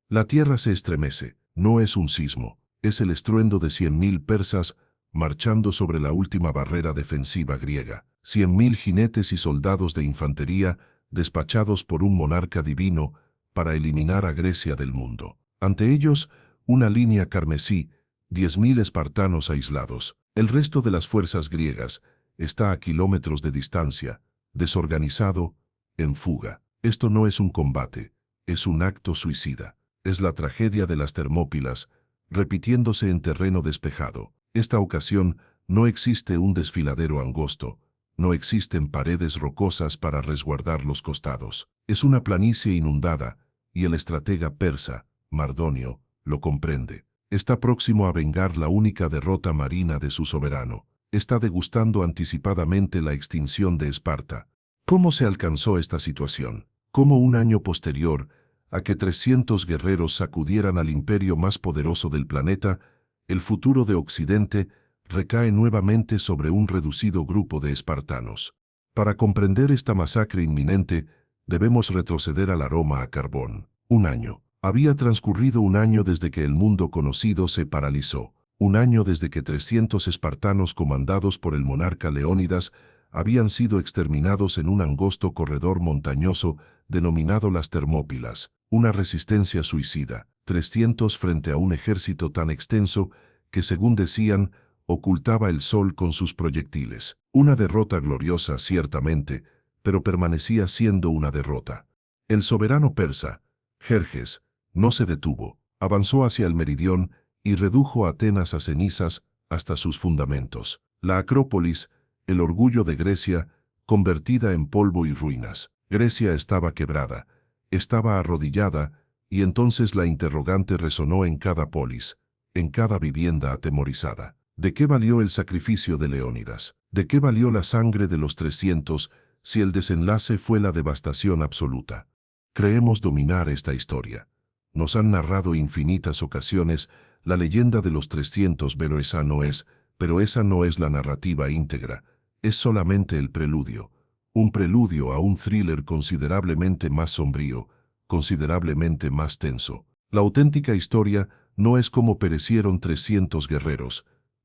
La tierra se estremece, no es un sismo, es el estruendo de 100.000 persas marchando sobre la última barrera defensiva griega, 100.000 jinetes y soldados de infantería despachados por un monarca divino para eliminar a Grecia del mundo. Ante ellos, una línea carmesí, 10.000 espartanos aislados. El resto de las fuerzas griegas está a kilómetros de distancia, desorganizado, en fuga. Esto no es un combate, es un acto suicida. Es la tragedia de las Termópilas, repitiéndose en terreno despejado. Esta ocasión no existe un desfiladero angosto, no existen paredes rocosas para resguardar los costados. Es una planicie inundada, y el estratega persa, Mardonio, lo comprende. Está próximo a vengar la única derrota marina de su soberano. Está degustando anticipadamente la extinción de Esparta. ¿Cómo se alcanzó esta situación? ¿Cómo un año posterior a que 300 guerreros sacudieran al imperio más poderoso del planeta, el futuro de Occidente recae nuevamente sobre un reducido grupo de espartanos? Para comprender esta masacre inminente, debemos retroceder al aroma a carbón. Un año. Había transcurrido un año desde que el mundo conocido se paralizó. Un año desde que 300 espartanos comandados por el monarca Leónidas habían sido exterminados en un angosto corredor montañoso denominado las Termópilas. Una resistencia suicida, 300 frente a un ejército tan extenso que, según decían, ocultaba el sol con sus proyectiles. Una derrota gloriosa, ciertamente, pero permanecía siendo una derrota. El soberano persa, Jerjes, no se detuvo, avanzó hacia el meridión y redujo a Atenas a cenizas hasta sus fundamentos. La Acrópolis, el orgullo de Grecia, convertida en polvo y ruinas. Grecia estaba quebrada, estaba arrodillada, y entonces la interrogante resonó en cada polis, en cada vivienda atemorizada. ¿De qué valió el sacrificio de Leónidas? ¿De qué valió la sangre de los 300 si el desenlace fue la devastación absoluta? Creemos dominar esta historia. Nos han narrado infinitas ocasiones la leyenda de los 300, pero esa no es la narrativa íntegra, es solamente el preludio. Un preludio a un thriller considerablemente más sombrío, considerablemente más tenso. La auténtica historia no es cómo perecieron 300 guerreros,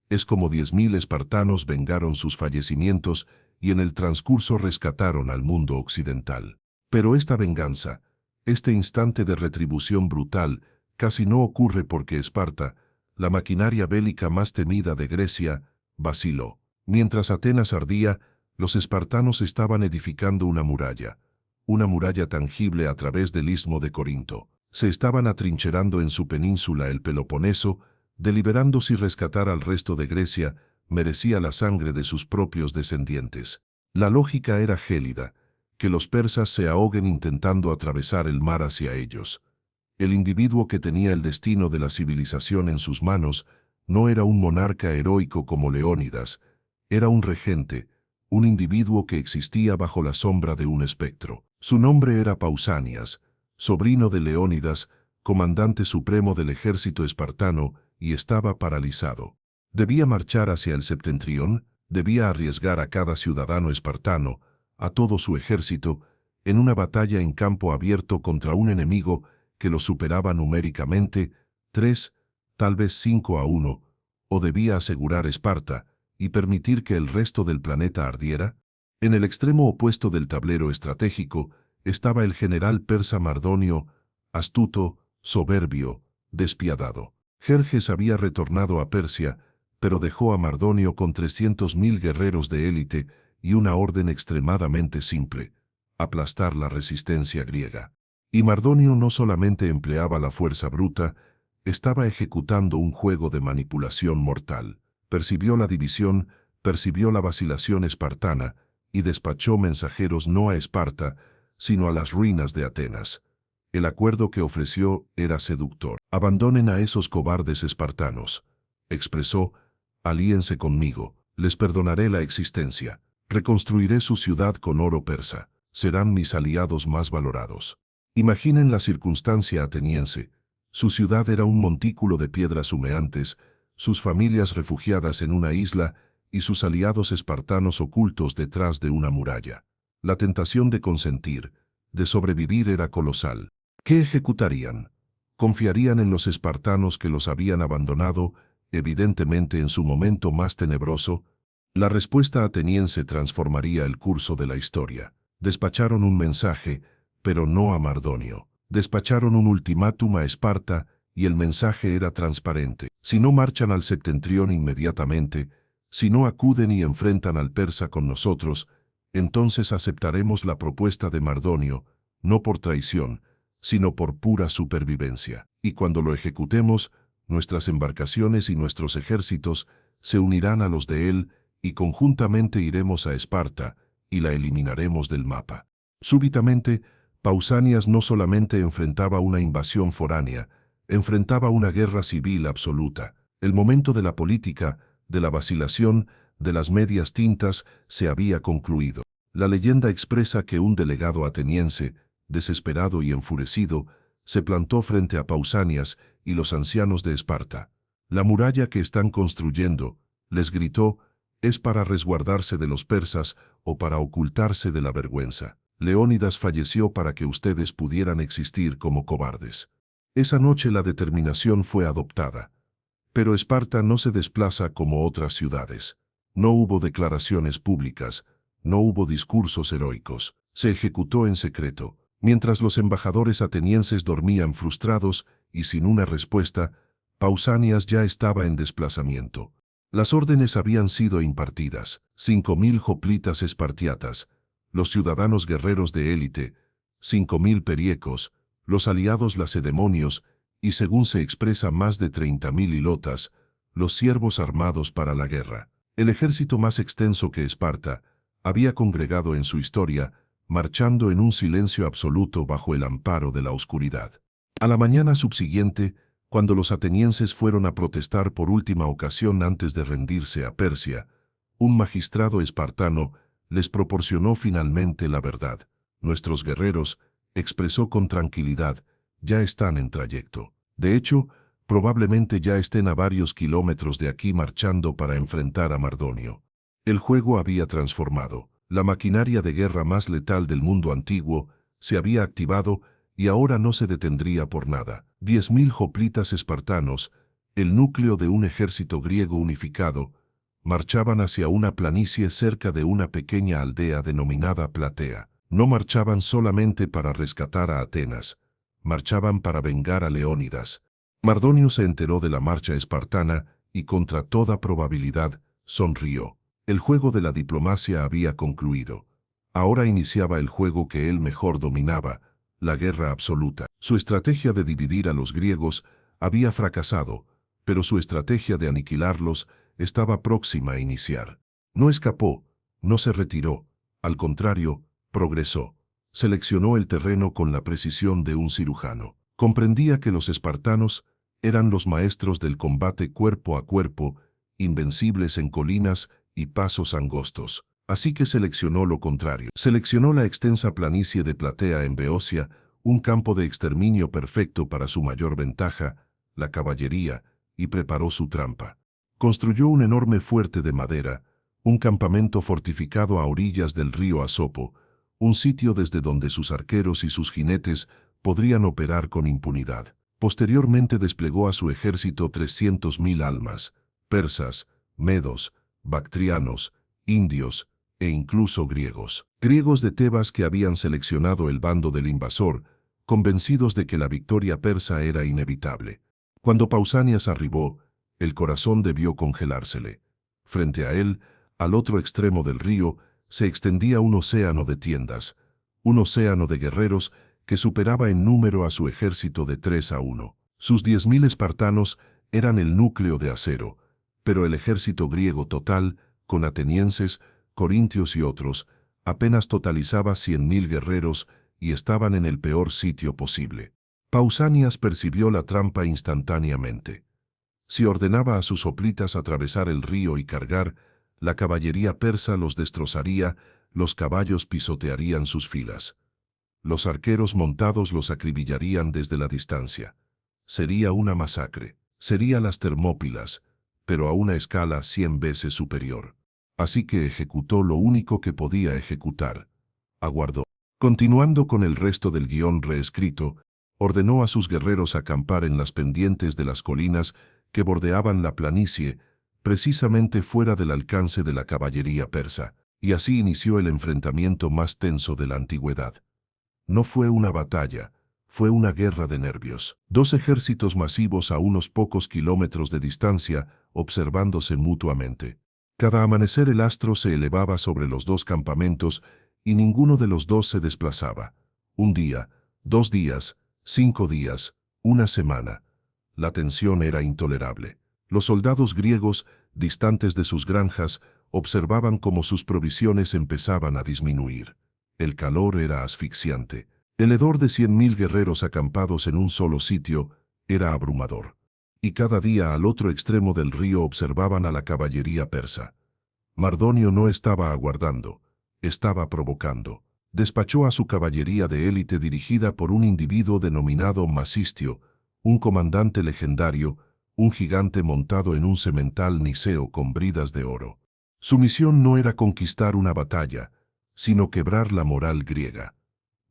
es como 10.000 espartanos vengaron sus fallecimientos y en el transcurso rescataron al mundo occidental. Pero esta venganza, este instante de retribución brutal, casi no ocurre porque Esparta, la maquinaria bélica más temida de Grecia, vaciló. Mientras Atenas ardía, los espartanos estaban edificando una muralla tangible a través del istmo de Corinto. Se estaban atrincherando en su península el Peloponeso, deliberando si rescatar al resto de Grecia merecía la sangre de sus propios descendientes. La lógica era gélida, que los persas se ahoguen intentando atravesar el mar hacia ellos. El individuo que tenía el destino de la civilización en sus manos no era un monarca heroico como Leónidas, era un regente, un individuo que existía bajo la sombra de un espectro. Su nombre era Pausanias, sobrino de Leónidas, comandante supremo del ejército espartano, y estaba paralizado. Debía marchar hacia el septentrión, debía arriesgar a cada ciudadano espartano, a todo su ejército, en una batalla en campo abierto contra un enemigo que lo superaba numéricamente 3, tal vez 5-1, o debía asegurar Esparta y permitir que el resto del planeta ardiera. En el extremo opuesto del tablero estratégico estaba el general persa Mardonio, astuto, soberbio, despiadado. Jerjes había retornado a Persia, pero dejó a Mardonio con 300.000 guerreros de élite y una orden extremadamente simple: aplastar la resistencia griega. Y Mardonio no solamente empleaba la fuerza bruta, estaba ejecutando un juego de manipulación mortal. Percibió la división, percibió la vacilación espartana y despachó mensajeros no a Esparta, sino a las ruinas de Atenas. El acuerdo que ofreció era seductor. «Abandonen a esos cobardes espartanos», expresó, «alíense conmigo, les perdonaré la existencia, reconstruiré su ciudad con oro persa, serán mis aliados más valorados». Imaginen la circunstancia ateniense. Su ciudad era un montículo de piedras humeantes, sus familias refugiadas en una isla y sus aliados espartanos ocultos detrás de una muralla. La tentación de consentir, de sobrevivir era colosal. ¿Qué ejecutarían? ¿Confiarían en los espartanos que los habían abandonado, evidentemente en su momento más tenebroso? La respuesta ateniense transformaría el curso de la historia. Despacharon un mensaje, pero no a Mardonio. Despacharon un ultimátum a Esparta, y el mensaje era transparente. Si no marchan al septentrión inmediatamente, si no acuden y enfrentan al persa con nosotros, entonces aceptaremos la propuesta de Mardonio, no por traición, sino por pura supervivencia. Y cuando lo ejecutemos, nuestras embarcaciones y nuestros ejércitos se unirán a los de él, y conjuntamente iremos a Esparta, y la eliminaremos del mapa. Súbitamente, Pausanias no solamente enfrentaba una invasión foránea, enfrentaba una guerra civil absoluta. El momento de la política, de la vacilación, de las medias tintas, se había concluido. La leyenda expresa que un delegado ateniense, desesperado y enfurecido, se plantó frente a Pausanias y los ancianos de Esparta. La muralla que están construyendo, les gritó, es para resguardarse de los persas o para ocultarse de la vergüenza. Leónidas falleció para que ustedes pudieran existir como cobardes. Esa noche la determinación fue adoptada. Pero Esparta no se desplaza como otras ciudades. No hubo declaraciones públicas, no hubo discursos heroicos. Se ejecutó en secreto. Mientras los embajadores atenienses dormían frustrados y sin una respuesta, Pausanias ya estaba en desplazamiento. Las órdenes habían sido impartidas. 5.000 hoplitas espartiatas, los ciudadanos guerreros de élite, 5.000 periecos, los aliados lacedemonios y, según se expresa, más de 30.000 hilotas, los siervos armados para la guerra. El ejército más extenso que Esparta había congregado en su historia, marchando en un silencio absoluto bajo el amparo de la oscuridad. A la mañana subsiguiente, cuando los atenienses fueron a protestar por última ocasión antes de rendirse a Persia, un magistrado espartano les proporcionó finalmente la verdad. Nuestros guerreros, expresó con tranquilidad, ya están en trayecto. De hecho, probablemente ya estén a varios kilómetros de aquí marchando para enfrentar a Mardonio. El juego había transformado. La maquinaria de guerra más letal del mundo antiguo se había activado y ahora no se detendría por nada. 10.000 hoplitas espartanos, el núcleo de un ejército griego unificado, marchaban hacia una planicie cerca de una pequeña aldea denominada Platea. No marchaban solamente para rescatar a Atenas, marchaban para vengar a Leónidas. Mardonio se enteró de la marcha espartana y, contra toda probabilidad, sonrió. El juego de la diplomacia había concluido. Ahora iniciaba el juego que él mejor dominaba, la guerra absoluta. Su estrategia de dividir a los griegos había fracasado, pero su estrategia de aniquilarlos estaba próxima a iniciar. No escapó, no se retiró, al contrario, progresó. Seleccionó el terreno con la precisión de un cirujano. Comprendía que los espartanos eran los maestros del combate cuerpo a cuerpo, invencibles en colinas y pasos angostos. Así que seleccionó lo contrario. Seleccionó la extensa planicie de Platea en Beocia, un campo de exterminio perfecto para su mayor ventaja, la caballería, y preparó su trampa. Construyó un enorme fuerte de madera, un campamento fortificado a orillas del río Asopo, un sitio desde donde sus arqueros y sus jinetes podrían operar con impunidad. Posteriormente desplegó a su ejército 300.000 almas, persas, medos, bactrianos, indios e incluso griegos. Griegos de Tebas que habían seleccionado el bando del invasor, convencidos de que la victoria persa era inevitable. Cuando Pausanias arribó, el corazón debió congelársele. Frente a él, al otro extremo del río, se extendía un océano de tiendas, un océano de guerreros que superaba en número a su ejército de 3-1. Sus 10.000 espartanos eran el núcleo de acero, pero el ejército griego total, con atenienses, corintios y otros, apenas totalizaba 100.000 guerreros y estaban en el peor sitio posible. Pausanias percibió la trampa instantáneamente. Si ordenaba a sus hoplitas atravesar el río y cargar, la caballería persa los destrozaría, los caballos pisotearían sus filas. Los arqueros montados los acribillarían desde la distancia. Sería una masacre. Sería las Termópilas, pero a una escala 100 veces superior. Así que ejecutó lo único que podía ejecutar. Aguardó. Continuando con el resto del guión reescrito, Ordenó a sus guerreros acampar en las pendientes de las colinas que bordeaban la planicie, precisamente fuera del alcance de la caballería persa, y así inició el enfrentamiento más tenso de la antigüedad. No fue una batalla, fue una guerra de nervios. Dos ejércitos masivos a unos pocos kilómetros de distancia, observándose mutuamente. Cada amanecer el astro se elevaba sobre los dos campamentos y ninguno de los dos se desplazaba. Un día, 2 días, 5 días, una semana. La tensión era intolerable. Los soldados griegos, distantes de sus granjas, observaban cómo sus provisiones empezaban a disminuir. El calor era asfixiante. El hedor de 100.000 guerreros acampados en un solo sitio era abrumador. Y cada día al otro extremo del río observaban a la caballería persa. Mardonio no estaba aguardando, estaba provocando. Despachó a su caballería de élite dirigida por un individuo denominado Masistio, un comandante legendario, un gigante montado en un semental niceo con bridas de oro. Su misión no era conquistar una batalla, sino quebrar la moral griega.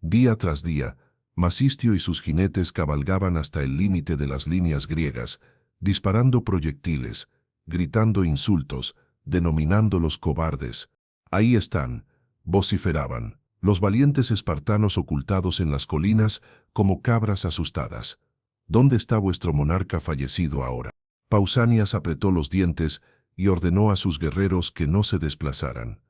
Día tras día, Masistio y sus jinetes cabalgaban hasta el límite de las líneas griegas, disparando proyectiles, gritando insultos, denominándolos cobardes. Ahí están, vociferaban, los valientes espartanos ocultados en las colinas como cabras asustadas. ¿Dónde está vuestro monarca fallecido ahora? Pausanias apretó los dientes y ordenó a sus guerreros que no se desplazaran.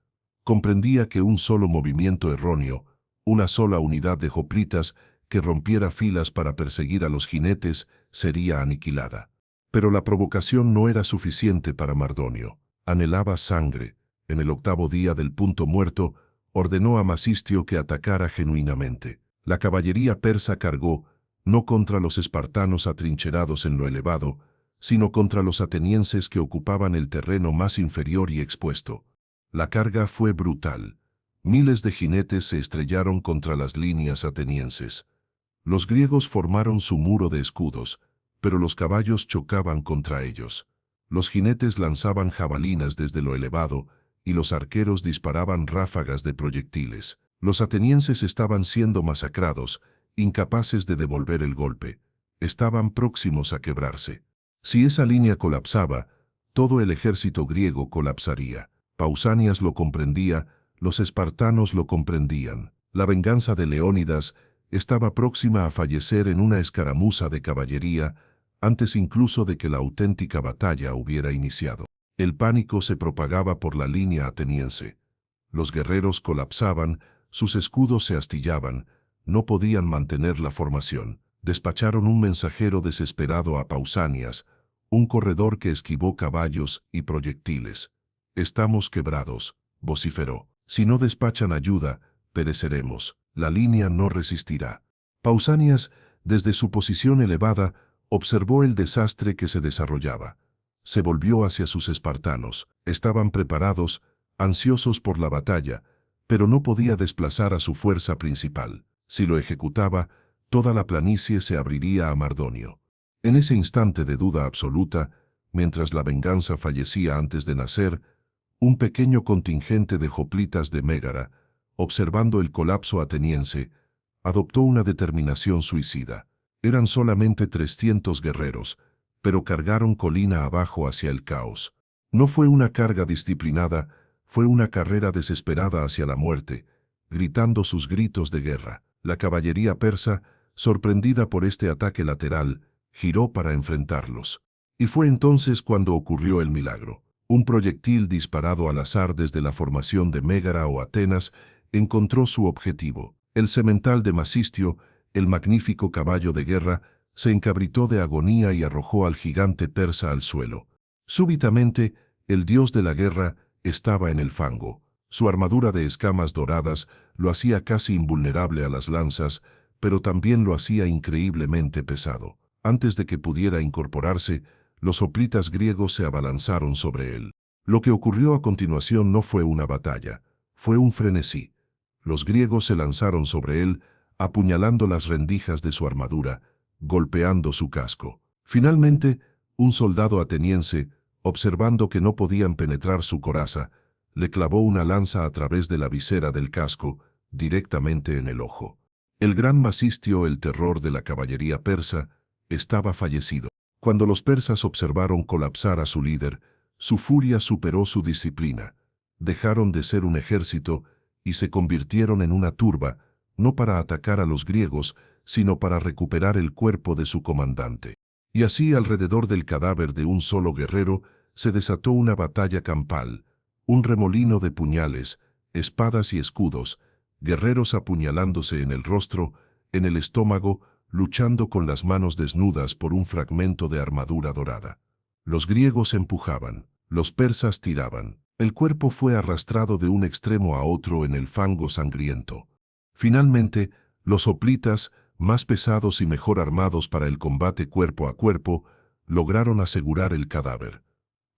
Comprendía que un solo movimiento erróneo, una sola unidad de hoplitas que rompiera filas para perseguir a los jinetes, sería aniquilada. Pero la provocación no era suficiente para Mardonio. Anhelaba sangre. En el 8º día del punto muerto, ordenó a Masistio que atacara genuinamente. La caballería persa cargó, no contra los espartanos atrincherados en lo elevado, sino contra los atenienses que ocupaban el terreno más inferior y expuesto. La carga fue brutal. Miles de jinetes se estrellaron contra las líneas atenienses. Los griegos formaron su muro de escudos, pero los caballos chocaban contra ellos. Los jinetes lanzaban jabalinas desde lo elevado, y los arqueros disparaban ráfagas de proyectiles. Los atenienses estaban siendo masacrados, incapaces de devolver el golpe. Estaban próximos a quebrarse. Si esa línea colapsaba, todo el ejército griego colapsaría. Pausanias lo comprendía, los espartanos lo comprendían. La venganza de Leónidas estaba próxima a fallecer en una escaramuza de caballería, antes incluso de que la auténtica batalla hubiera iniciado. El pánico se propagaba por la línea ateniense. Los guerreros colapsaban, sus escudos se astillaban, no podían mantener la formación. Despacharon un mensajero desesperado a Pausanias, un corredor que esquivó caballos y proyectiles. «Estamos quebrados», vociferó. «Si no despachan ayuda, pereceremos. La línea no resistirá». Pausanias, desde su posición elevada, observó el desastre que se desarrollaba. Se volvió hacia sus espartanos. Estaban preparados, ansiosos por la batalla, pero no podía desplazar a su fuerza principal. Si lo ejecutaba, toda la planicie se abriría a Mardonio. En ese instante de duda absoluta, mientras la venganza fallecía antes de nacer, un pequeño contingente de hoplitas de Mégara, observando el colapso ateniense, adoptó una determinación suicida. Eran solamente 300 guerreros, pero cargaron colina abajo hacia el caos. No fue una carga disciplinada, fue una carrera desesperada hacia la muerte, gritando sus gritos de guerra. La caballería persa, sorprendida por este ataque lateral, giró para enfrentarlos. Y fue entonces cuando ocurrió el milagro. Un proyectil disparado al azar desde la formación de Mégara o Atenas encontró su objetivo. El semental de Masistio, el magnífico caballo de guerra, se encabritó de agonía y arrojó al gigante persa al suelo. Súbitamente, el dios de la guerra estaba en el fango. Su armadura de escamas doradas lo hacía casi invulnerable a las lanzas, pero también lo hacía increíblemente pesado. Antes de que pudiera incorporarse, los hoplitas griegos se abalanzaron sobre él. Lo que ocurrió a continuación no fue una batalla, fue un frenesí. Los griegos se lanzaron sobre él, apuñalando las rendijas de su armadura, golpeando su casco. Finalmente, un soldado ateniense, observando que no podían penetrar su coraza, le clavó una lanza a través de la visera del casco, directamente en el ojo. El gran Masistio, el terror de la caballería persa, estaba fallecido. Cuando los persas observaron colapsar a su líder, su furia superó su disciplina. Dejaron de ser un ejército y se convirtieron en una turba, no para atacar a los griegos, sino para recuperar el cuerpo de su comandante. Y así, alrededor del cadáver de un solo guerrero, se desató una batalla campal, un remolino de puñales, espadas y escudos, guerreros apuñalándose en el rostro, en el estómago, luchando con las manos desnudas por un fragmento de armadura dorada. Los griegos empujaban, los persas tiraban. El cuerpo fue arrastrado de un extremo a otro en el fango sangriento. Finalmente, los hoplitas, más pesados y mejor armados para el combate cuerpo a cuerpo, lograron asegurar el cadáver.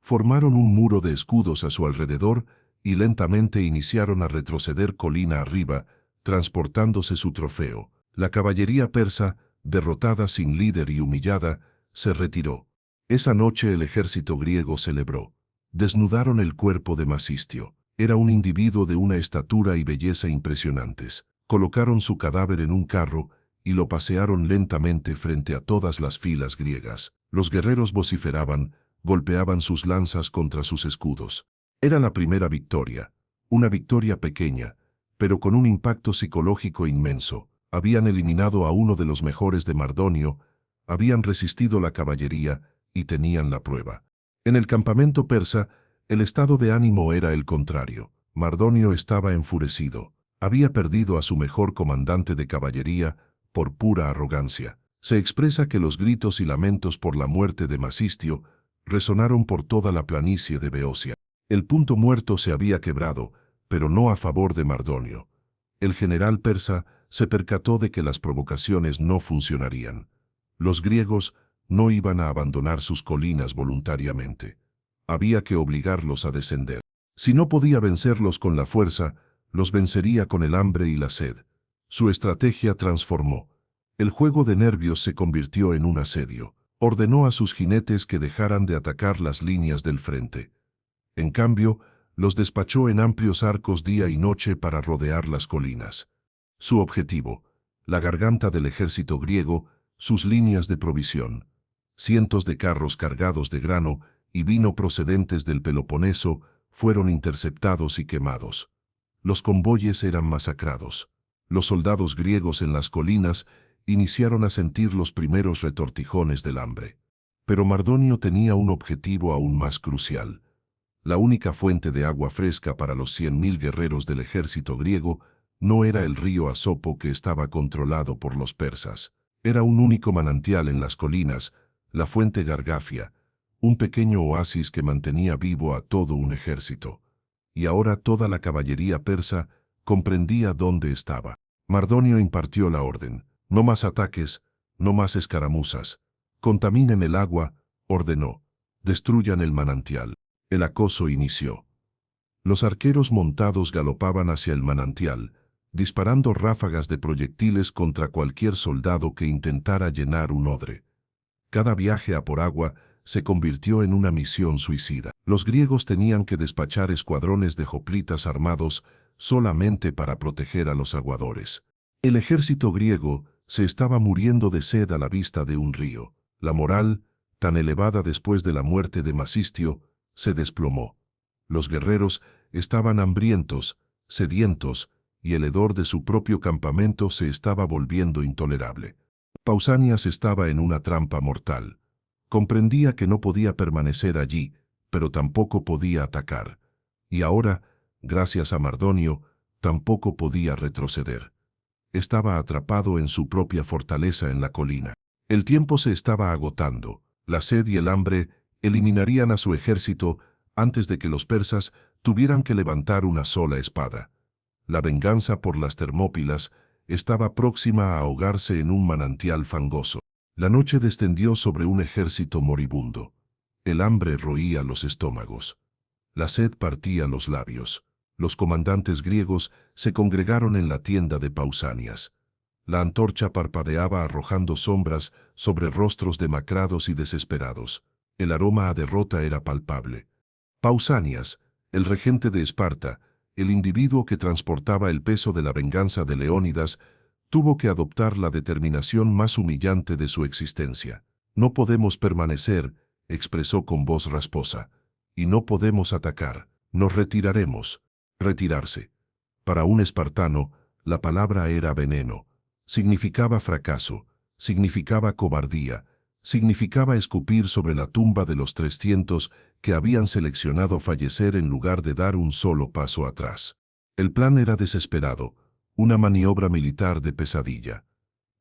Formaron un muro de escudos a su alrededor y lentamente iniciaron a retroceder colina arriba, transportándose su trofeo. La caballería persa, derrotada sin líder y humillada, se retiró. Esa noche el ejército griego celebró. Desnudaron el cuerpo de Masistio. Era un individuo de una estatura y belleza impresionantes. Colocaron su cadáver en un carro y lo pasearon lentamente frente a todas las filas griegas. Los guerreros vociferaban, golpeaban sus lanzas contra sus escudos. Era la primera victoria, una victoria pequeña, pero con un impacto psicológico inmenso. Habían eliminado a uno de los mejores de Mardonio, habían resistido la caballería y tenían la prueba. En el campamento persa, el estado de ánimo era el contrario. Mardonio estaba enfurecido. Había perdido a su mejor comandante de caballería por pura arrogancia. Se expresa que los gritos y lamentos por la muerte de Masistio resonaron por toda la planicie de Beocia. El punto muerto se había quebrado, pero no a favor de Mardonio. El general persa se percató de que las provocaciones no funcionarían. Los griegos no iban a abandonar sus colinas voluntariamente. Había que obligarlos a descender. Si no podía vencerlos con la fuerza, los vencería con el hambre y la sed. Su estrategia transformó. El juego de nervios se convirtió en un asedio. Ordenó a sus jinetes que dejaran de atacar las líneas del frente. En cambio, los despachó en amplios arcos día y noche para rodear las colinas. Su objetivo, la garganta del ejército griego, sus líneas de provisión. Cientos de carros cargados de grano y vino procedentes del Peloponeso fueron interceptados y quemados. Los convoyes eran masacrados. Los soldados griegos en las colinas iniciaron a sentir los primeros retortijones del hambre. Pero Mardonio tenía un objetivo aún más crucial. La única fuente de agua fresca para los 100.000 guerreros del ejército griego no era el río Asopo que estaba controlado por los persas. Era un único manantial en las colinas, la fuente Gargafia, un pequeño oasis que mantenía vivo a todo un ejército. Y ahora toda la caballería persa comprendía dónde estaba. Mardonio impartió la orden: no más ataques, no más escaramuzas. Contaminen el agua, ordenó. Destruyan el manantial. El acoso inició. Los arqueros montados galopaban hacia el manantial, disparando ráfagas de proyectiles contra cualquier soldado que intentara llenar un odre. Cada viaje a por agua se convirtió en una misión suicida. Los griegos tenían que despachar escuadrones de hoplitas armados solamente para proteger a los aguadores. El ejército griego se estaba muriendo de sed a la vista de un río. La moral, tan elevada después de la muerte de Masistio, se desplomó. Los guerreros estaban hambrientos, sedientos, y el hedor de su propio campamento se estaba volviendo intolerable. Pausanias estaba en una trampa mortal. Comprendía que no podía permanecer allí, pero tampoco podía atacar. Y ahora, gracias a Mardonio, tampoco podía retroceder. Estaba atrapado en su propia fortaleza en la colina. El tiempo se estaba agotando. La sed y el hambre eliminarían a su ejército antes de que los persas tuvieran que levantar una sola espada. La venganza por las Termópilas estaba próxima a ahogarse en un manantial fangoso. La noche descendió sobre un ejército moribundo. El hambre roía los estómagos. La sed partía los labios. Los comandantes griegos se congregaron en la tienda de Pausanias. La antorcha parpadeaba arrojando sombras sobre rostros demacrados y desesperados. El aroma a derrota era palpable. Pausanias, el regente de Esparta, el individuo que transportaba el peso de la venganza de Leónidas, Tuvo que adoptar la determinación más humillante de su existencia. No podemos permanecer, expresó con voz rasposa, y no podemos atacar. Nos retiraremos. Retirarse. Para un espartano, la palabra era veneno. Significaba fracaso, significaba cobardía, significaba escupir sobre la tumba de los 300 que habían seleccionado fallecer en lugar de dar un solo paso atrás. El plan era desesperado, una maniobra militar de pesadilla.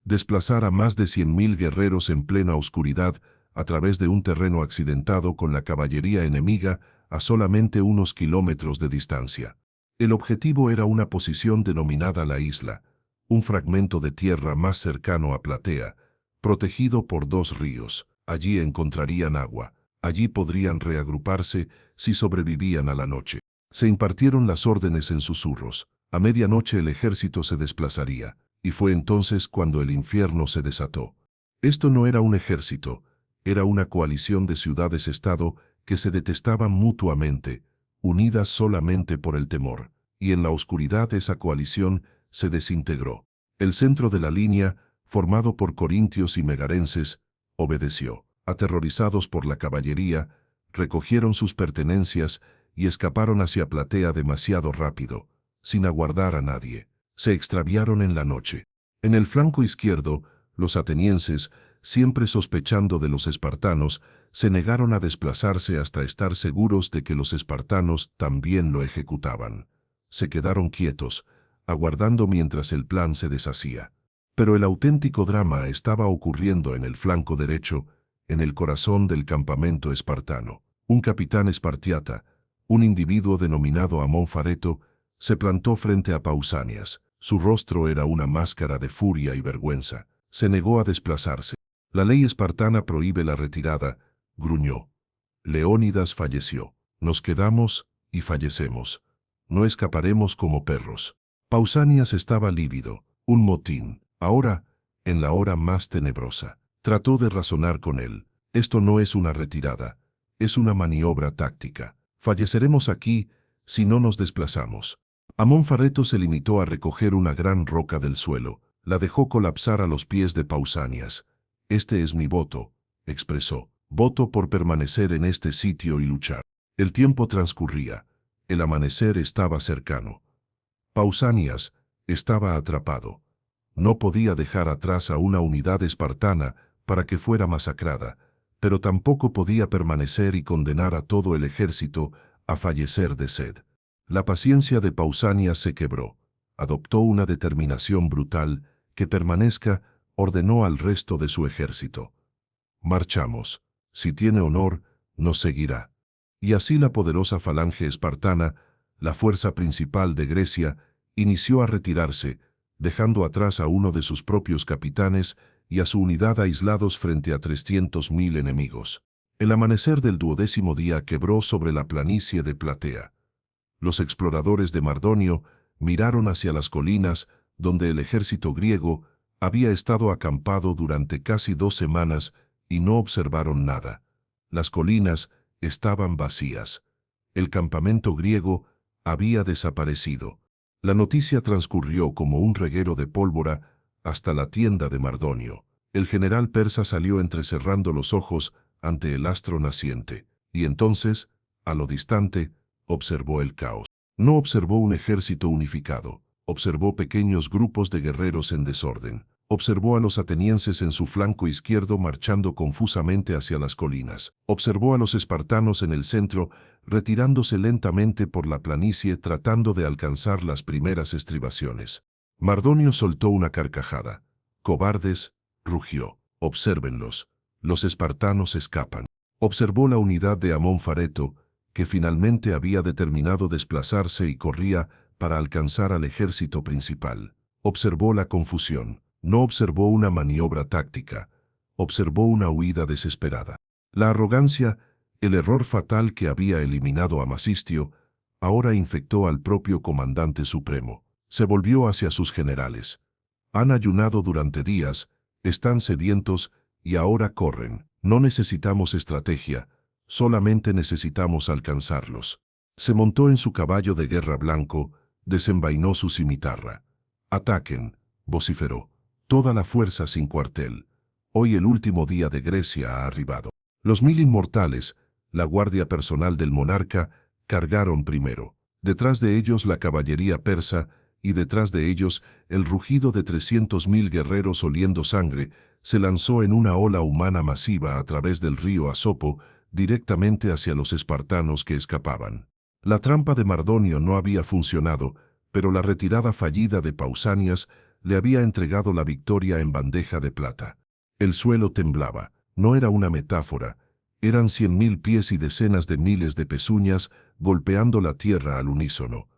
Desplazar a más de 100.000 guerreros en plena oscuridad a través de un terreno accidentado con la caballería enemiga a solamente unos kilómetros de distancia. El objetivo era una posición denominada la isla, un fragmento de tierra más cercano a Platea, protegido por 2 ríos. Allí encontrarían agua, allí podrían reagruparse si sobrevivían a la noche. Se impartieron las órdenes en susurros. A medianoche el ejército se desplazaría, y fue entonces cuando el infierno se desató. Esto no era un ejército, era una coalición de ciudades-estado que se detestaban mutuamente, unidas solamente por el temor, y en la oscuridad esa coalición se desintegró. El centro de la línea, formado por corintios y megarenses, obedeció. Aterrorizados por la caballería, recogieron sus pertenencias y escaparon hacia Platea demasiado rápido, sin aguardar a nadie. Se extraviaron en la noche. En el flanco izquierdo, los atenienses, siempre sospechando de los espartanos, se negaron a desplazarse hasta estar seguros de que los espartanos también lo ejecutaban. Se quedaron quietos, aguardando mientras el plan se deshacía. Pero el auténtico drama estaba ocurriendo en el flanco derecho, en el corazón del campamento espartano. Un capitán espartiata, un individuo denominado Amón Fareto, se plantó frente a Pausanias. Su rostro era una máscara de furia y vergüenza. Se negó a desplazarse. La ley espartana prohíbe la retirada, gruñó. Leónidas falleció. Nos quedamos y fallecemos. No escaparemos como perros. Pausanias estaba lívido. Un motín. Ahora, en la hora más tenebrosa. Trató de razonar con él. Esto no es una retirada. Es una maniobra táctica. Falleceremos aquí si no nos desplazamos. Amón Fareto se limitó a recoger una gran roca del suelo. La dejó colapsar a los pies de Pausanias. Este es mi voto, expresó. Voto por permanecer en este sitio y luchar. El tiempo transcurría. El amanecer estaba cercano. Pausanias estaba atrapado. No podía dejar atrás a una unidad espartana para que fuera masacrada, pero tampoco podía permanecer y condenar a todo el ejército a fallecer de sed. La paciencia de Pausanias se quebró. Adoptó una determinación brutal: que permanezca, ordenó al resto de su ejército. Marchamos. Si tiene honor, nos seguirá. Y así la poderosa falange espartana, la fuerza principal de Grecia, inició a retirarse, dejando atrás a uno de sus propios capitanes y a su unidad aislados frente a 300.000 enemigos. El amanecer del 12º día quebró sobre la planicie de Platea. Los exploradores de Mardonio miraron hacia las colinas donde el ejército griego había estado acampado durante casi 2 semanas y no observaron nada. Las colinas estaban vacías. El campamento griego había desaparecido. La noticia transcurrió como un reguero de pólvora hasta la tienda de Mardonio. El general persa salió entrecerrando los ojos ante el astro naciente, y entonces, a lo distante, observó el caos. No observó un ejército unificado, observó pequeños grupos de guerreros en desorden. Observó a los atenienses en su flanco izquierdo marchando confusamente hacia las colinas. Observó a los espartanos en el centro, retirándose lentamente por la planicie tratando de alcanzar las primeras estribaciones. Mardonio soltó una carcajada. «Cobardes», rugió. «Obsérvenlos. Los espartanos escapan». Observó la unidad de Amón Fareto, que finalmente había determinado desplazarse y corría para alcanzar al ejército principal. Observó la confusión. No observó una maniobra táctica, observó una huida desesperada. La arrogancia, el error fatal que había eliminado a Masistio, ahora infectó al propio comandante supremo. Se volvió hacia sus generales. Han ayunado durante días, están sedientos y ahora corren. No necesitamos estrategia, solamente necesitamos alcanzarlos. Se montó en su caballo de guerra blanco, desenvainó su cimitarra. Ataquen. vociferó. Toda la fuerza sin cuartel. Hoy el último día de Grecia ha arribado. Los 1000 inmortales, la guardia personal del monarca, cargaron primero. Detrás de ellos la caballería persa, y detrás de ellos el rugido de 300.000 guerreros oliendo sangre, se lanzó en una ola humana masiva a través del río Asopo, directamente hacia los espartanos que escapaban. La trampa de Mardonio no había funcionado, pero la retirada fallida de Pausanias le había entregado la victoria en bandeja de plata. El suelo temblaba. No era una metáfora. Eran 100.000 pies y decenas de miles de pezuñas golpeando la tierra al unísono.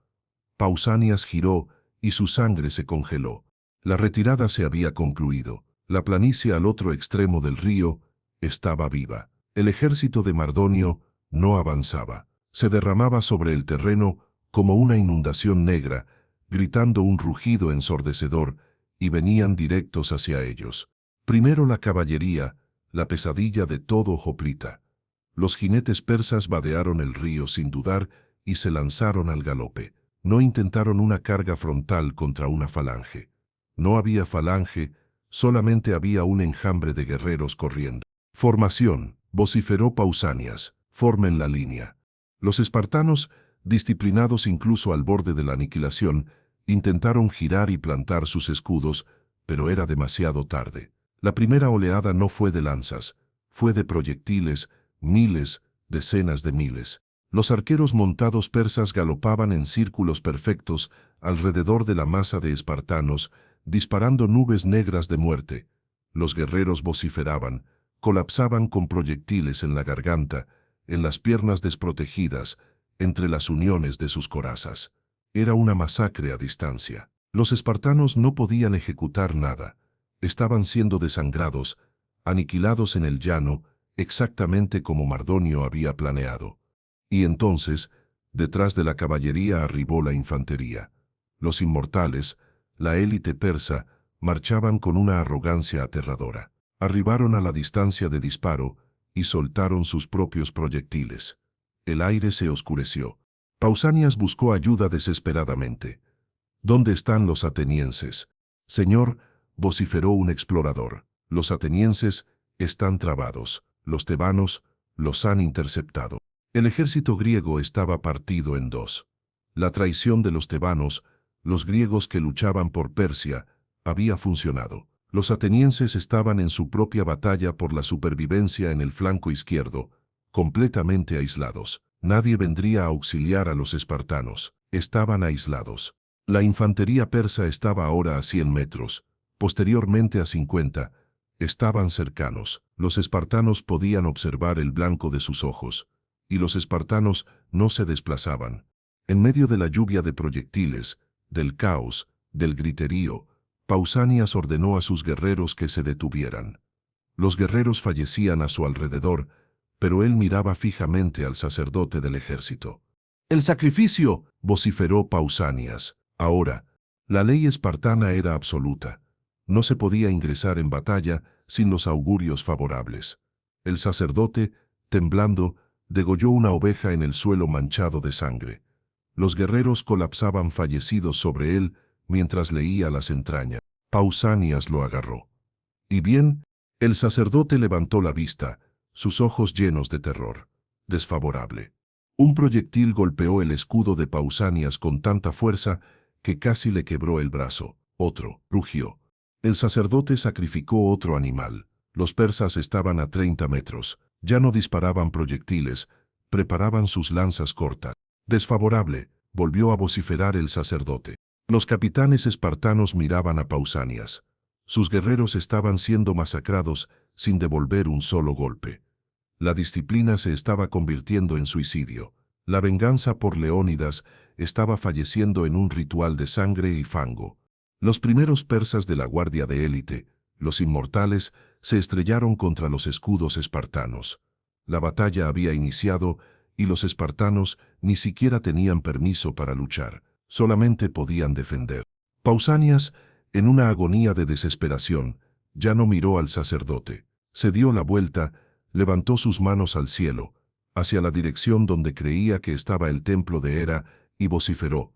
Pausanias giró y su sangre se congeló. La retirada se había concluido. La planicie al otro extremo del río estaba viva. El ejército de Mardonio no avanzaba. Se derramaba sobre el terreno como una inundación negra, gritando un rugido ensordecedor, y venían directos hacia ellos. Primero la caballería, la pesadilla de todo hoplita. Los jinetes persas vadearon el río sin dudar y se lanzaron al galope. No intentaron una carga frontal contra una falange. No había falange, solamente había un enjambre de guerreros corriendo. Formación, vociferó Pausanias, formen la línea. Los espartanos, disciplinados incluso al borde de la aniquilación, intentaron girar y plantar sus escudos, pero era demasiado tarde. La primera oleada no fue de lanzas, fue de proyectiles, miles, decenas de miles. Los arqueros montados persas galopaban en círculos perfectos alrededor de la masa de espartanos, disparando nubes negras de muerte. Los guerreros vociferaban, colapsaban con proyectiles en la garganta, en las piernas desprotegidas, entre las uniones de sus corazas. Era una masacre a distancia. Los espartanos no podían ejecutar nada. Estaban siendo desangrados, aniquilados en el llano, exactamente como Mardonio había planeado. Y entonces, detrás de la caballería arribó la infantería. Los inmortales, la élite persa, marchaban con una arrogancia aterradora. Arribaron a la distancia de disparo y soltaron sus propios proyectiles. El aire se oscureció. Pausanias buscó ayuda desesperadamente. ¿Dónde están los atenienses? Señor, vociferó un explorador. Los atenienses están trabados. Los tebanos los han interceptado. El ejército griego estaba partido en dos. La traición de los tebanos, los griegos que luchaban por Persia, había funcionado. Los atenienses estaban en su propia batalla por la supervivencia en el flanco izquierdo, completamente aislados. Nadie vendría a auxiliar a los espartanos. Estaban aislados. La infantería persa estaba ahora a 100 metros, posteriormente a 50. Estaban cercanos. Los espartanos podían observar el blanco de sus ojos, y los espartanos no se desplazaban. En medio de la lluvia de proyectiles, del caos, del griterío, Pausanias ordenó a sus guerreros que se detuvieran. Los guerreros fallecían a su alrededor, pero él miraba fijamente al sacerdote del ejército. «¡El sacrificio!», vociferó Pausanias. Ahora, la ley espartana era absoluta. No se podía ingresar en batalla sin los augurios favorables. El sacerdote, temblando, degolló una oveja en el suelo manchado de sangre. Los guerreros colapsaban fallecidos sobre él mientras leía las entrañas. Pausanias lo agarró. Y bien, el sacerdote levantó la vista, sus ojos llenos de terror. Desfavorable. Un proyectil golpeó el escudo de Pausanias con tanta fuerza que casi le quebró el brazo. Otro, rugió. El sacerdote sacrificó otro animal. Los persas estaban a 30 metros. Ya no disparaban proyectiles, preparaban sus lanzas cortas. Desfavorable, volvió a vociferar el sacerdote. Los capitanes espartanos miraban a Pausanias. Sus guerreros estaban siendo masacrados sin devolver un solo golpe. La disciplina se estaba convirtiendo en suicidio. La venganza por Leónidas estaba falleciendo en un ritual de sangre y fango. Los primeros persas de la guardia de élite, los inmortales, se estrellaron contra los escudos espartanos. La batalla había iniciado y los espartanos ni siquiera tenían permiso para luchar, solamente podían defender. Pausanias, en una agonía de desesperación, ya no miró al sacerdote. Se dio la vuelta, levantó sus manos al cielo, hacia la dirección donde creía que estaba el templo de Hera, y vociferó: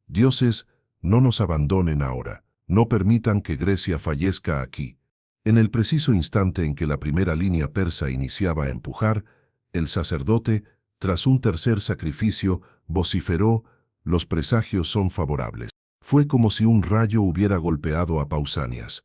«Dioses, no nos abandonen ahora». No permitan que Grecia fallezca aquí. En el preciso instante en que la primera línea persa iniciaba a empujar, el sacerdote, tras un tercer sacrificio, vociferó: «Los presagios son favorables». Fue como si un rayo hubiera golpeado a Pausanias.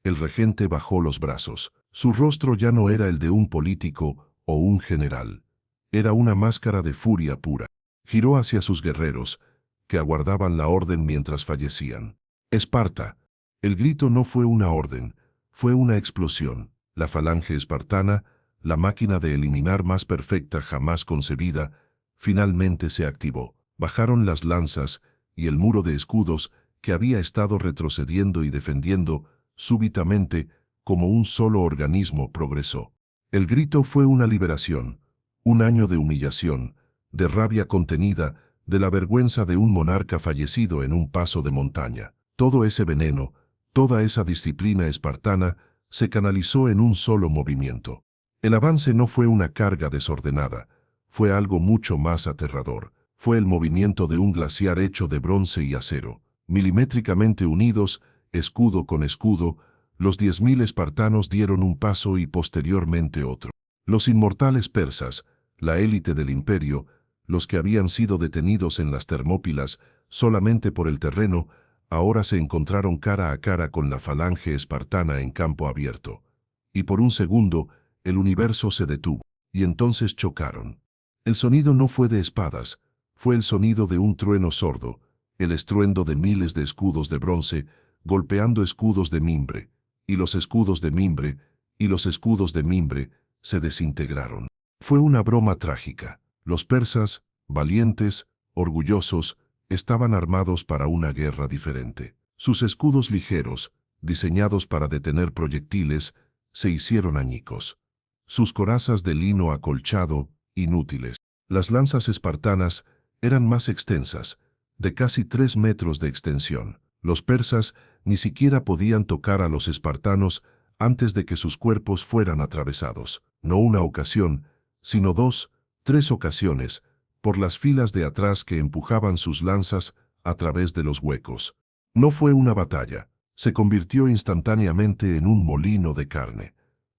El regente bajó los brazos. Su rostro ya no era el de un político o un general. Era una máscara de furia pura. Giró hacia sus guerreros, que aguardaban la orden mientras fallecían. «Esparta». El grito no fue una orden, fue una explosión. La falange espartana, la máquina de eliminar más perfecta jamás concebida, finalmente se activó. Bajaron las lanzas y el muro de escudos, que había estado retrocediendo y defendiendo, súbitamente, como un solo organismo, progresó. El grito fue una liberación, un año de humillación, de rabia contenida, de la vergüenza de un monarca fallecido en un paso de montaña. Todo ese veneno, toda esa disciplina espartana, se canalizó en un solo movimiento. El avance no fue una carga desordenada, fue algo mucho más aterrador. Fue el movimiento de un glaciar hecho de bronce y acero. Milimétricamente unidos, escudo con escudo, los 10.000 espartanos dieron un paso y posteriormente otro. Los inmortales persas, la élite del imperio, los que habían sido detenidos en las Termópilas solamente por el terreno, ahora se encontraron cara a cara con la falange espartana en campo abierto. Y por un segundo, el universo se detuvo, y entonces chocaron. El sonido no fue de espadas, fue el sonido de un trueno sordo, el estruendo de miles de escudos de bronce, golpeando escudos de mimbre, y los escudos de mimbre, y los escudos de mimbre, se desintegraron. Fue una broma trágica. Los persas, valientes, orgullosos, estaban armados para una guerra diferente. Sus escudos ligeros, diseñados para detener proyectiles, se hicieron añicos. Sus corazas de lino acolchado, inútiles. Las lanzas espartanas eran más extensas, de casi 3 metros de extensión. Los persas ni siquiera podían tocar a los espartanos antes de que sus cuerpos fueran atravesados. No una ocasión, sino 2, 3 ocasiones, por las filas de atrás que empujaban sus lanzas a través de los huecos. No fue una batalla, se convirtió instantáneamente en un molino de carne.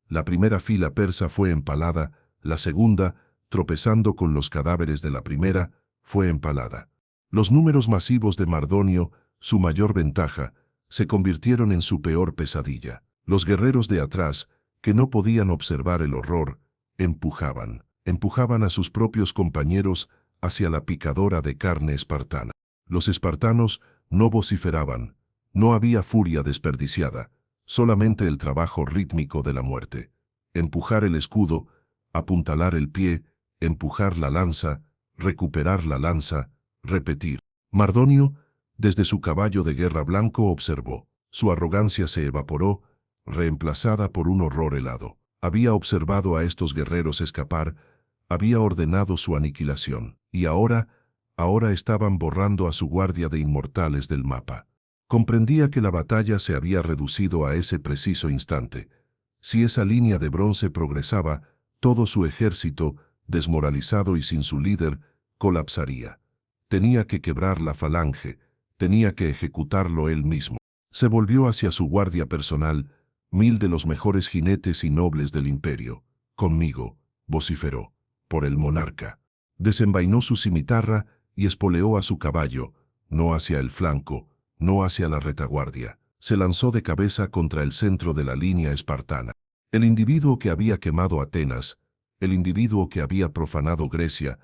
La primera fila persa fue empalada, la segunda, tropezando con los cadáveres de la primera, fue empalada. Los números masivos de Mardonio, su mayor ventaja, se convirtieron en su peor pesadilla. Los guerreros de atrás, que no podían observar el horror, empujaban a sus propios compañeros hacia la picadora de carne espartana. Los espartanos no vociferaban, no había furia desperdiciada, solamente el trabajo rítmico de la muerte. Empujar el escudo, apuntalar el pie, empujar la lanza, recuperar la lanza, repetir. Mardonio, desde su caballo de guerra blanco, observó. Su arrogancia se evaporó, reemplazada por un horror helado. Había observado a estos guerreros escapar, había ordenado su aniquilación, y ahora estaban borrando a su guardia de inmortales del mapa. Comprendía que la batalla se había reducido a ese preciso instante. Si esa línea de bronce progresaba, todo su ejército, desmoralizado y sin su líder, colapsaría. Tenía que quebrar la falange, tenía que ejecutarlo él mismo. Se volvió hacia su guardia personal, 1000 de los mejores jinetes y nobles del imperio. «Conmigo», vociferó, «por el monarca». Desenvainó su cimitarra y espoleó a su caballo, no hacia el flanco, no hacia la retaguardia. Se lanzó de cabeza contra el centro de la línea espartana. El individuo que había quemado Atenas, el individuo que había profanado Grecia,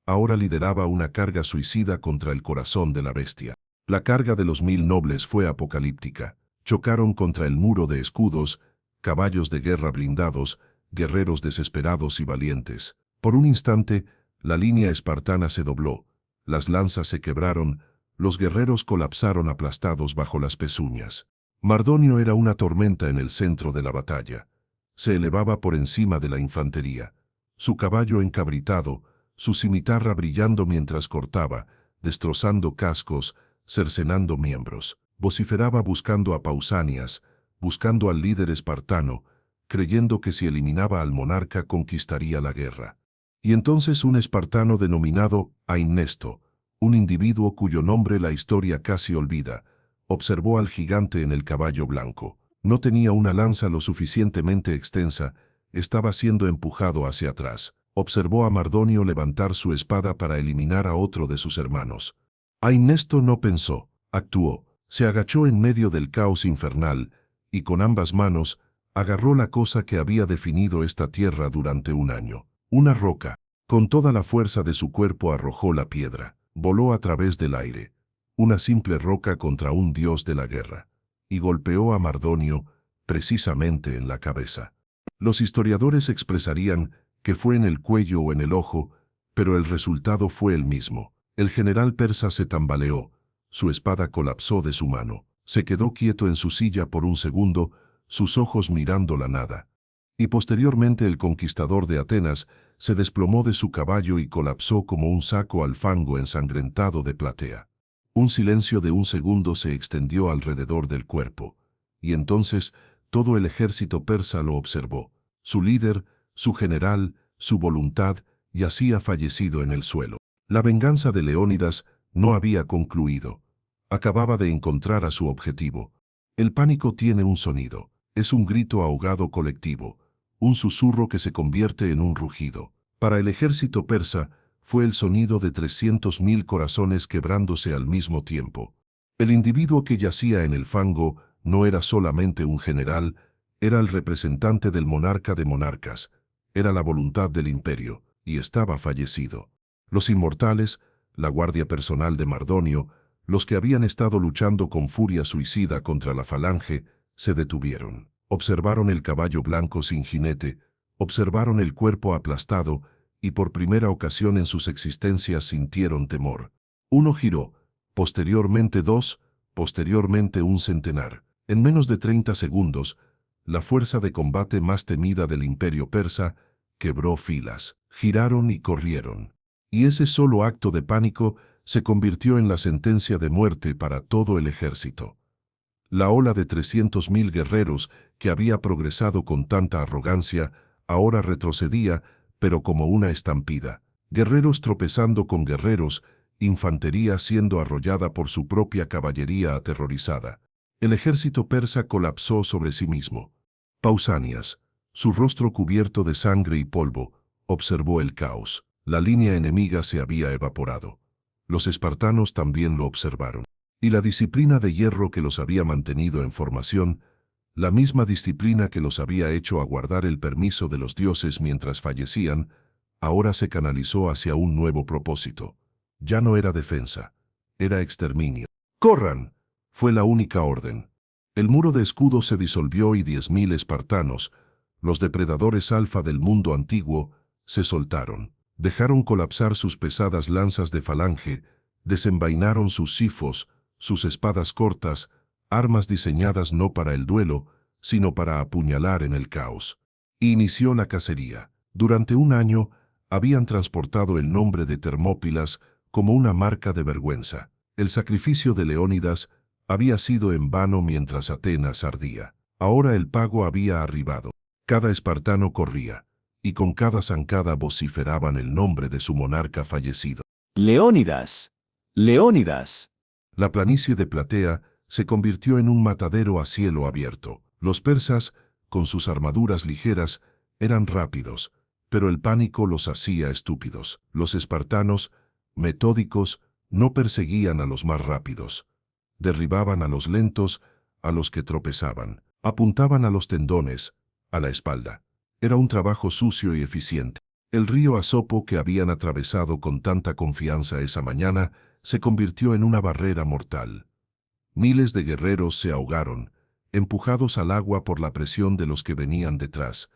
ahora lideraba una carga suicida contra el corazón de la bestia. La carga de los 1000 nobles fue apocalíptica. Chocaron contra el muro de escudos, caballos de guerra blindados, guerreros desesperados y valientes. Por un instante, la línea espartana se dobló, las lanzas se quebraron, los guerreros colapsaron aplastados bajo las pezuñas. Mardonio era una tormenta en el centro de la batalla. Se elevaba por encima de la infantería. Su caballo encabritado, su cimitarra brillando mientras cortaba, destrozando cascos, cercenando miembros. Vociferaba buscando a Pausanias, buscando al líder espartano, creyendo que si eliminaba al monarca conquistaría la guerra. Y entonces un espartano denominado Ainesto, un individuo cuyo nombre la historia casi olvida, observó al gigante en el caballo blanco. No tenía una lanza lo suficientemente extensa, estaba siendo empujado hacia atrás. Observó a Mardonio levantar su espada para eliminar a otro de sus hermanos. Ainesto no pensó, actuó. Se agachó en medio del caos infernal y con ambas manos agarró la cosa que había definido esta tierra durante un año. Una roca. Con toda la fuerza de su cuerpo arrojó la piedra. Voló a través del aire. Una simple roca contra un dios de la guerra. Y golpeó a Mardonio precisamente en la cabeza. Los historiadores expresarían que fue en el cuello o en el ojo, pero el resultado fue el mismo. El general persa se tambaleó. Su espada colapsó de su mano. Se quedó quieto en su silla por un segundo, sus ojos mirando la nada. Y posteriormente el conquistador de Atenas se desplomó de su caballo y colapsó como un saco al fango ensangrentado de platea. Un silencio de un segundo se extendió alrededor del cuerpo. Y entonces todo el ejército persa lo observó. Su líder, su general, su voluntad, yacía fallecido en el suelo. La venganza de Leónidas no había concluido. Acababa de encontrar a su objetivo. El pánico tiene un sonido. Es un grito ahogado colectivo, un susurro que se convierte en un rugido. Para el ejército persa, fue el sonido de 300.000 corazones quebrándose al mismo tiempo. El individuo que yacía en el fango no era solamente un general, era el representante del monarca de monarcas, era la voluntad del imperio, y estaba fallecido. Los inmortales, la guardia personal de Mardonio, los que habían estado luchando con furia suicida contra la falange, se detuvieron. Observaron el caballo blanco sin jinete, observaron el cuerpo aplastado, y por primera ocasión en sus existencias sintieron temor. Uno giró, posteriormente dos, posteriormente un centenar. En menos de 30 segundos, la fuerza de combate más temida del imperio persa quebró filas. Giraron y corrieron. Y ese solo acto de pánico se convirtió en la sentencia de muerte para todo el ejército. La ola de 300.000 guerreros que había progresado con tanta arrogancia, ahora retrocedía, pero como una estampida. Guerreros tropezando con guerreros, infantería siendo arrollada por su propia caballería aterrorizada. El ejército persa colapsó sobre sí mismo. Pausanias, su rostro cubierto de sangre y polvo, observó el caos. La línea enemiga se había evaporado. Los espartanos también lo observaron. Y la disciplina de hierro que los había mantenido en formación, la misma disciplina que los había hecho aguardar el permiso de los dioses mientras fallecían, ahora se canalizó hacia un nuevo propósito. Ya no era defensa, era exterminio. ¡Corran! Fue la única orden. El muro de escudos se disolvió y 10.000 espartanos, los depredadores alfa del mundo antiguo, se soltaron. Dejaron colapsar sus pesadas lanzas de falange, desenvainaron sus sifos, sus espadas cortas, armas diseñadas no para el duelo, sino para apuñalar en el caos. Inició la cacería. Durante un año, habían transportado el nombre de Termópilas como una marca de vergüenza. El sacrificio de Leónidas había sido en vano mientras Atenas ardía. Ahora el pago había arribado. Cada espartano corría, y con cada zancada vociferaban el nombre de su monarca fallecido. Leónidas. Leónidas. La planicie de Platea se convirtió en un matadero a cielo abierto. Los persas, con sus armaduras ligeras, eran rápidos, pero el pánico los hacía estúpidos. Los espartanos, metódicos, no perseguían a los más rápidos. Derribaban a los lentos, a los que tropezaban. Apuntaban a los tendones, a la espalda. Era un trabajo sucio y eficiente. El río Asopo que habían atravesado con tanta confianza esa mañana se convirtió en una barrera mortal. Miles de guerreros se ahogaron, empujados al agua por la presión de los que venían detrás,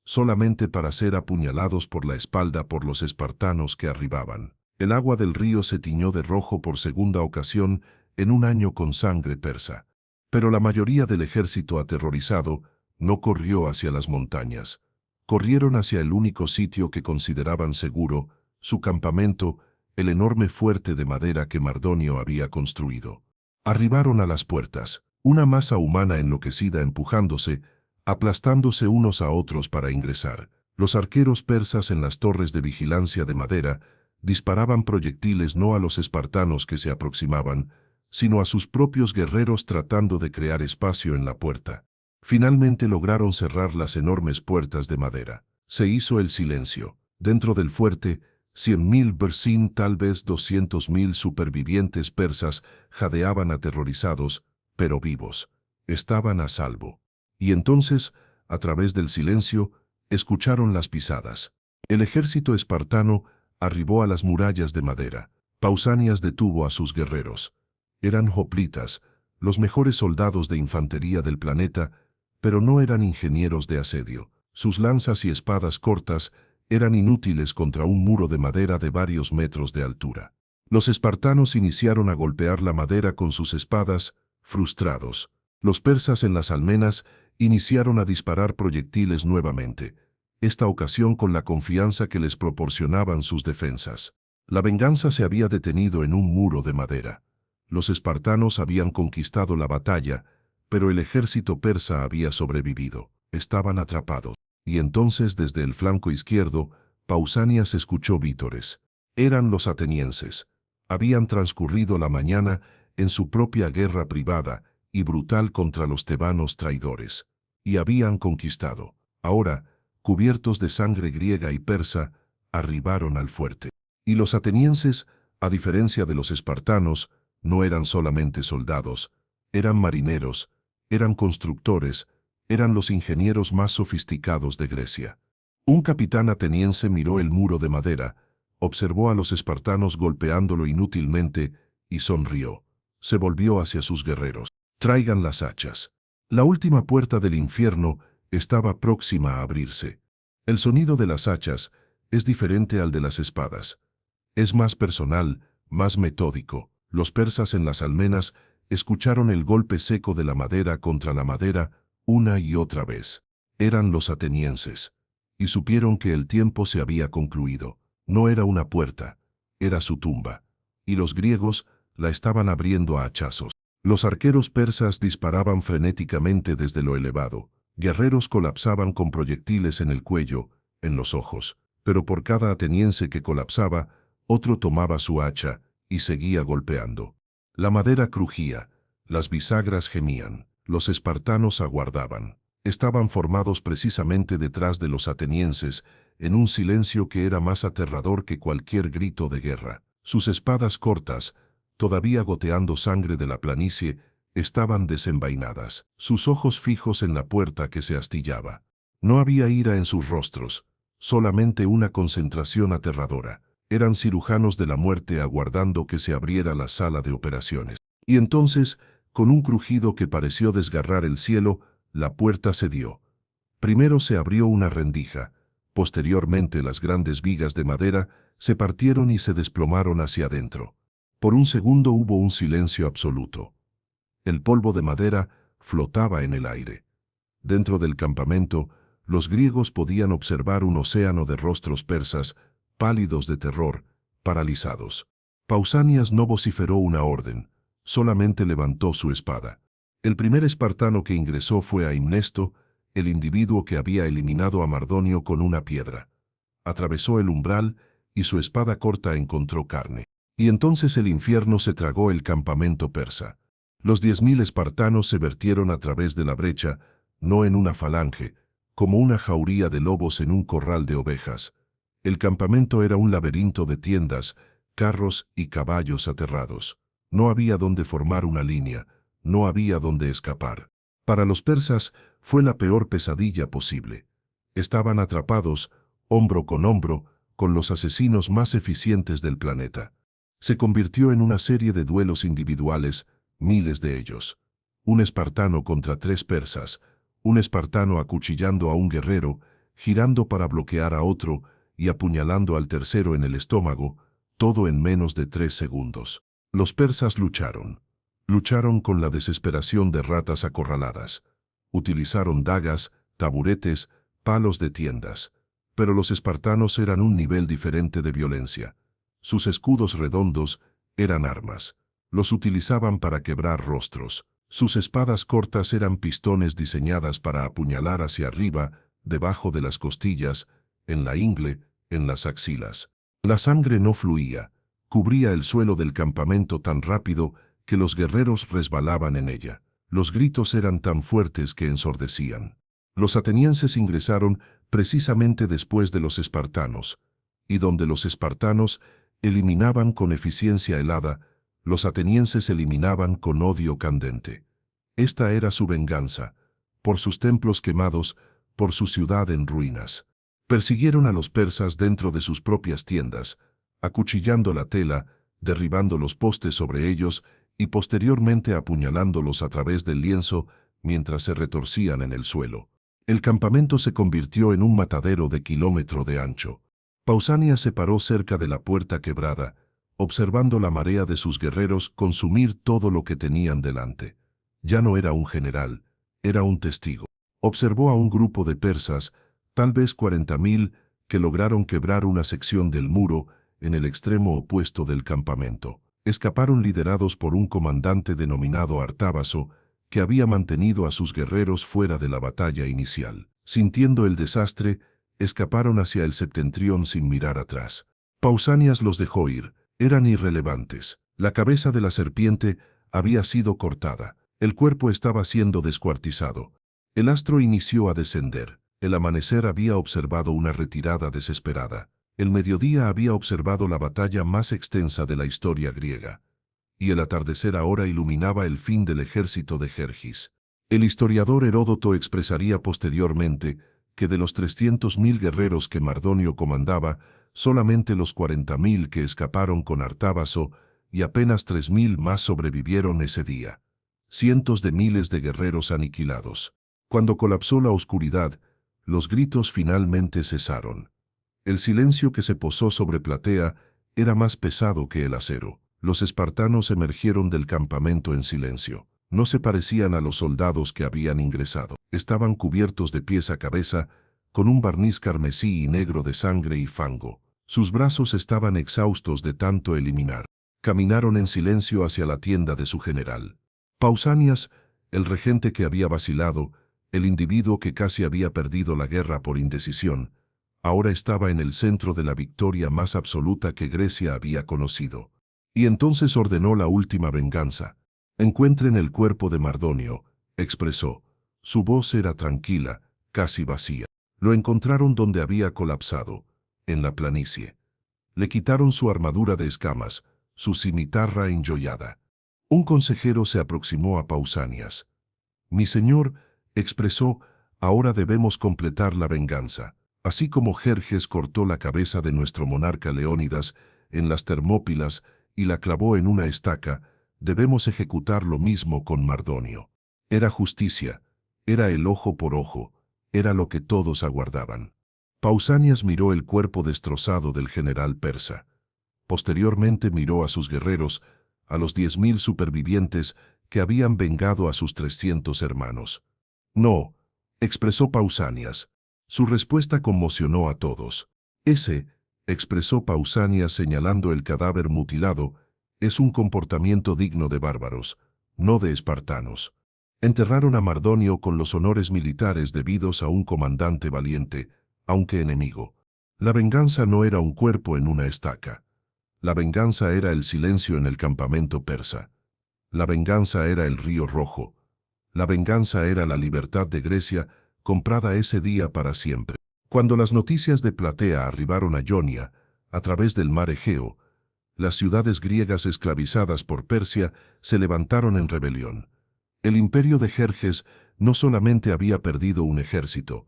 solamente para ser apuñalados por la espalda por los espartanos que arribaban. El agua del río se tiñó de rojo por segunda ocasión en un año con sangre persa. Pero la mayoría del ejército aterrorizado no corrió hacia las montañas. Corrieron hacia el único sitio que consideraban seguro, su campamento, el enorme fuerte de madera que Mardonio había construido. Arribaron a las puertas, una masa humana enloquecida empujándose, aplastándose unos a otros para ingresar. Los arqueros persas en las torres de vigilancia de madera disparaban proyectiles no a los espartanos que se aproximaban, sino a sus propios guerreros tratando de crear espacio en la puerta. Finalmente lograron cerrar las enormes puertas de madera. Se hizo el silencio. Dentro del fuerte, 100.000 Bersin, tal vez 200.000 supervivientes persas, jadeaban aterrorizados, pero vivos. Estaban a salvo. Y entonces, a través del silencio, escucharon las pisadas. El ejército espartano arribó a las murallas de madera. Pausanias detuvo a sus guerreros. Eran hoplitas, los mejores soldados de infantería del planeta, pero no eran ingenieros de asedio. Sus lanzas y espadas cortas eran inútiles contra un muro de madera de varios metros de altura. Los espartanos iniciaron a golpear la madera con sus espadas, frustrados. Los persas en las almenas iniciaron a disparar proyectiles nuevamente, esta ocasión con la confianza que les proporcionaban sus defensas. La venganza se había detenido en un muro de madera. Los espartanos habían conquistado la batalla, pero el ejército persa había sobrevivido. Estaban atrapados. Y entonces desde el flanco izquierdo, Pausanias escuchó vítores. Eran los atenienses. Habían transcurrido la mañana en su propia guerra privada y brutal contra los tebanos traidores. Y habían conquistado. Ahora, cubiertos de sangre griega y persa, arribaron al fuerte. Y los atenienses, a diferencia de los espartanos, no eran solamente soldados, eran marineros, eran constructores, eran los ingenieros más sofisticados de Grecia. Un capitán ateniense miró el muro de madera, observó a los espartanos golpeándolo inútilmente y sonrió. Se volvió hacia sus guerreros. «Traigan las hachas». La última puerta del infierno estaba próxima a abrirse. El sonido de las hachas es diferente al de las espadas. Es más personal, más metódico. Los persas en las almenas escucharon el golpe seco de la madera contra la madera una y otra vez. Eran los atenienses. Y supieron que el tiempo se había concluido. No era una puerta, era su tumba. Y los griegos la estaban abriendo a hachazos. Los arqueros persas disparaban frenéticamente desde lo elevado. Guerreros colapsaban con proyectiles en el cuello, en los ojos. Pero por cada ateniense que colapsaba, otro tomaba su hacha y seguía golpeando. La madera crujía, las bisagras gemían. Los espartanos aguardaban. Estaban formados precisamente detrás de los atenienses, en un silencio que era más aterrador que cualquier grito de guerra. Sus espadas cortas, todavía goteando sangre de la planicie, estaban desenvainadas, sus ojos fijos en la puerta que se astillaba. No había ira en sus rostros, solamente una concentración aterradora. Eran cirujanos de la muerte aguardando que se abriera la sala de operaciones. Y entonces, con un crujido que pareció desgarrar el cielo, la puerta cedió. Primero se abrió una rendija, posteriormente las grandes vigas de madera se partieron y se desplomaron hacia adentro. Por un segundo hubo un silencio absoluto. El polvo de madera flotaba en el aire. Dentro del campamento, los griegos podían observar un océano de rostros persas, pálidos de terror, paralizados. Pausanias no vociferó una orden, solamente levantó su espada. El primer espartano que ingresó fue Aimnesto, el individuo que había eliminado a Mardonio con una piedra. Atravesó el umbral y su espada corta encontró carne. Y entonces el infierno se tragó el campamento persa. Los 10.000 espartanos se vertieron a través de la brecha, no en una falange, como una jauría de lobos en un corral de ovejas. El campamento era un laberinto de tiendas, carros y caballos aterrados. No había donde formar una línea, no había donde escapar. Para los persas fue la peor pesadilla posible. Estaban atrapados, hombro con los asesinos más eficientes del planeta. Se convirtió en una serie de duelos individuales, miles de ellos. Un espartano contra 3 persas, un espartano acuchillando a un guerrero, girando para bloquear a otro y apuñalando al tercero en el estómago, todo en menos de 3 segundos. Los persas lucharon. Lucharon con la desesperación de ratas acorraladas. Utilizaron dagas, taburetes, palos de tiendas. Pero los espartanos eran un nivel diferente de violencia. Sus escudos redondos eran armas. Los utilizaban para quebrar rostros. Sus espadas cortas eran pistones diseñadas para apuñalar hacia arriba, debajo de las costillas, en la ingle, en las axilas. La sangre no fluía. Cubría el suelo del campamento tan rápido que los guerreros resbalaban en ella. Los gritos eran tan fuertes que ensordecían. Los atenienses ingresaron precisamente después de los espartanos, y donde los espartanos eliminaban con eficiencia helada, los atenienses eliminaban con odio candente. Esta era su venganza, por sus templos quemados, por su ciudad en ruinas. Persiguieron a los persas dentro de sus propias tiendas, acuchillando la tela, derribando los postes sobre ellos y posteriormente apuñalándolos a través del lienzo mientras se retorcían en el suelo. El campamento se convirtió en un matadero de kilómetro de ancho. Pausanias se paró cerca de la puerta quebrada, observando la marea de sus guerreros consumir todo lo que tenían delante. Ya no era un general, era un testigo. Observó a un grupo de persas, tal vez 40.000, que lograron quebrar una sección del muro en el extremo opuesto del campamento. Escaparon liderados por un comandante denominado Artábazo, que había mantenido a sus guerreros fuera de la batalla inicial. Sintiendo el desastre, escaparon hacia el septentrión sin mirar atrás. Pausanias los dejó ir, eran irrelevantes. La cabeza de la serpiente había sido cortada, el cuerpo estaba siendo descuartizado. El astro inició a descender, el amanecer había observado una retirada desesperada. El mediodía había observado la batalla más extensa de la historia griega, y el atardecer ahora iluminaba el fin del ejército de Jerjes. El historiador Heródoto expresaría posteriormente que de los 300.000 guerreros que Mardonio comandaba, solamente los 40.000 que escaparon con Artábazo y apenas 3.000 más sobrevivieron ese día. Cientos de miles de guerreros aniquilados. Cuando colapsó la oscuridad, los gritos finalmente cesaron. El silencio que se posó sobre Platea era más pesado que el acero. Los espartanos emergieron del campamento en silencio. No se parecían a los soldados que habían ingresado. Estaban cubiertos de pies a cabeza, con un barniz carmesí y negro de sangre y fango. Sus brazos estaban exhaustos de tanto eliminar. Caminaron en silencio hacia la tienda de su general. Pausanias, el regente que había vacilado, el individuo que casi había perdido la guerra por indecisión, ahora estaba en el centro de la victoria más absoluta que Grecia había conocido. Y entonces ordenó la última venganza. Encuentren el cuerpo de Mardonio, expresó. Su voz era tranquila, casi vacía. Lo encontraron donde había colapsado, en la planicie. Le quitaron su armadura de escamas, su cimitarra enjollada. Un consejero se aproximó a Pausanias. Mi señor, expresó, ahora debemos completar la venganza. Así como Jerjes cortó la cabeza de nuestro monarca Leónidas en las Termópilas y la clavó en una estaca, debemos ejecutar lo mismo con Mardonio. Era justicia, era el ojo por ojo, era lo que todos aguardaban. Pausanias miró el cuerpo destrozado del general persa. Posteriormente miró a sus guerreros, a los 10.000 supervivientes que habían vengado a sus 300 hermanos. No, expresó Pausanias. Su respuesta conmocionó a todos. Ese, expresó Pausanias señalando el cadáver mutilado, es un comportamiento digno de bárbaros, no de espartanos. Enterraron a Mardonio con los honores militares debidos a un comandante valiente, aunque enemigo. La venganza no era un cuerpo en una estaca. La venganza era el silencio en el campamento persa. La venganza era el río Rojo. La venganza era la libertad de Grecia, comprada ese día para siempre. Cuando las noticias de Platea arribaron a Ionia, a través del mar Egeo, las ciudades griegas esclavizadas por Persia se levantaron en rebelión. El imperio de Jerjes no solamente había perdido un ejército,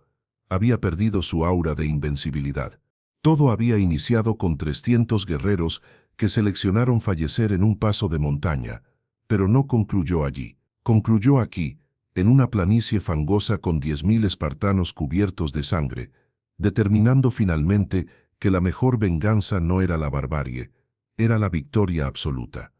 había perdido su aura de invencibilidad. Todo había iniciado con 300 guerreros que seleccionaron fallecer en un paso de montaña, pero no concluyó allí. Concluyó aquí, en una planicie fangosa con 10.000 espartanos cubiertos de sangre, determinando finalmente que la mejor venganza no era la barbarie, era la victoria absoluta.